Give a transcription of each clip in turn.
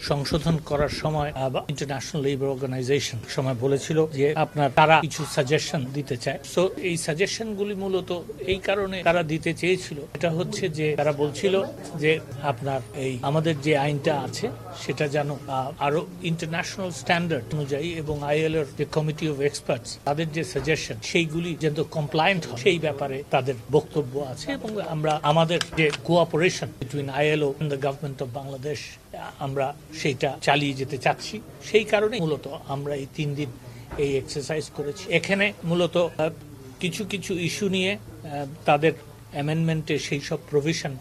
সংশোধন করার সময় ইন্টারন্যাশনাল লেবার অর্গানাইজেশন সময় বলেছিল যে তারা কিছু সাজেশন দিতে চায়। সো এই সাজেশনগুলি মূলত এই কারণে তারা দিতে চেয়েছিল, এটা হচ্ছে যে তারা বলছিল যে এই আমাদের যে আইনটা আছে সেটা যেন আরো ইন্টারন্যাশনাল স্ট্যান্ডার্ড অনুযায়ী এবং আইএলও এর যে কমিটি অফ এক্সপার্টস তাদের যে সাজেশন সেইগুলি যেন কমপ্লায়েন্ট হয় সেই ব্যাপারে তাদের বক্তব্য আছে। এবং আমরা আমাদের যে cooperation between ILO and the government of Bangladesh আমরা সেইটা চালিয়ে যেতে চাচ্ছি। সেই কারণে মূলত আমরা এই 3 দিন এই এক্সারসাইজ করেছি। এখানে মূলত কিছু কিছু ইস্যু নিয়ে তাদের অ্যামেন্ডমেন্টে সেই সব প্রভিশন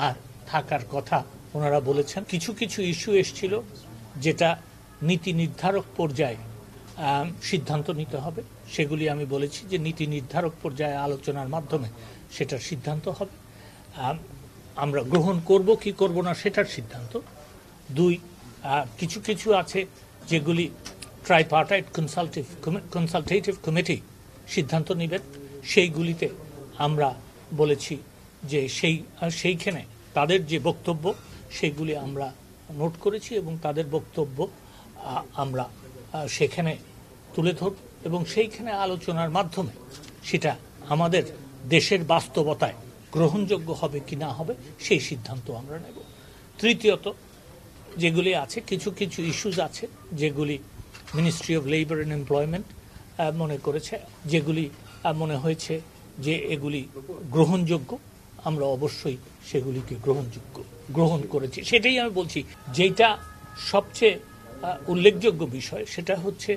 আর থাকার কথা ওনারা বলেছেন। কিছু কিছু ইস্যু এসেছিল যেটা নীতি নির্ধারক পর্যায়ে সিদ্ধান্ত নিতে হবে, সেগুলি আমি বলেছি যে নীতি নির্ধারক পর্যায়ে আলোচনার মাধ্যমে সেটার সিদ্ধান্ত হবে। আমরা গ্রহণ করব কি করব না সেটার সিদ্ধান্ত। 2, কিছু কিছু আছে যেগুলি ট্রাইপার্টাইট কনসালটেটিভ কমিটি সিদ্ধান্ত নেবেন, সেইগুলিতে আমরা বলেছি যে সেইখানে তাদের যে বক্তব্য সেইগুলি আমরা নোট করেছি এবং তাদের বক্তব্য আমরা সেখানে তুলে ধরব এবং সেইখানে আলোচনার মাধ্যমে সেটা আমাদের দেশের বাস্তবতায় গ্রহণযোগ্য হবে কি না হবে সেই সিদ্ধান্ত আমরা নেব। তৃতীয়ত, যেগুলি আছে কিছু কিছু ইস্যুজ আছে যেগুলি ministry of labour and employment মনে করেছে, যেগুলি মনে হয়েছে যে এগুলি গ্রহণযোগ্য, আমরা অবশ্যই সেগুলিকে গ্রহণ করেছি। সেটাই আমি বলছি, যেটা সবচেয়ে উল্লেখযোগ্য বিষয় সেটা হচ্ছে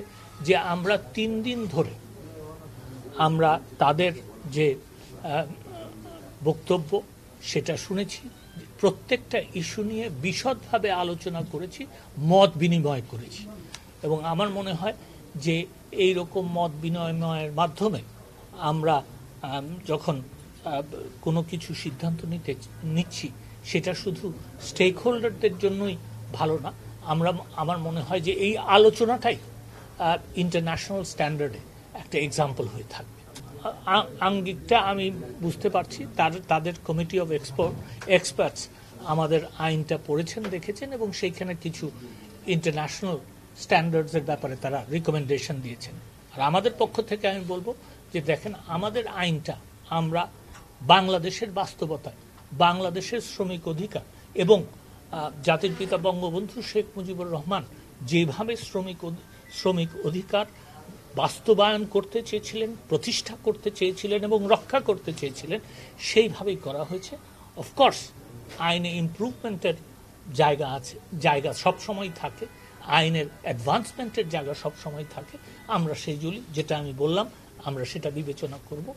যে আমরা 3 দিন ধরে আমরা তাদের যে বক্তব্য সেটা শুনেছি, প্রত্যেকটা ইস্যু নিয়ে বিশদভাবে আলোচনা করেছি, মত বিনিময় করেছি। এবং আমার মনে হয় যে এই রকম মত বিনিময়ের মাধ্যমে আমরা যখন কোনো কিছু সিদ্ধান্ত নিচ্ছি সেটা শুধু স্টেক হোল্ডারদের জন্যই ভালো না, আমার মনে হয় যে এই আলোচনাটাই ইন্টারন্যাশনাল স্ট্যান্ডার্ডে একটা এক্সাম্পল হয়ে থাকবে। আঙ্গিকটা আমি বুঝতে পারছি, তাদের কমিটি অফ এক্সপার্টস আমাদের আইনটা পড়েছেন, দেখেছেন এবং সেইখানে কিছু ইন্টারন্যাশনাল স্ট্যান্ডার্ডসের ব্যাপারে তারা রিকমেন্ডেশন দিয়েছেন। আর আমাদের পক্ষ থেকে আমি বলবো যে দেখেন, আমাদের আইনটা আমরা বাংলাদেশের বাস্তবতায় বাংলাদেশের শ্রমিক অধিকার এবং জাতির পিতা বঙ্গবন্ধু শেখ মুজিবুর রহমান যেভাবে শ্রমিক অধিকার বাস্তবায়ন করতে চেয়েছিলেন, প্রতিষ্ঠা করতে চেয়েছিলেন এবং রক্ষা করতে চেয়েছিলেন, সেইভাবেই করা হয়েছে। অফকোর্স আইনে ইমপ্রুভমেন্টের জায়গা সবসময় থাকে, আইনের অ্যাডভান্সমেন্টের জায়গা সবসময় থাকে। আমরা সেইগুলি, যেটা আমি বললাম, আমরা সেটা বিবেচনা করব।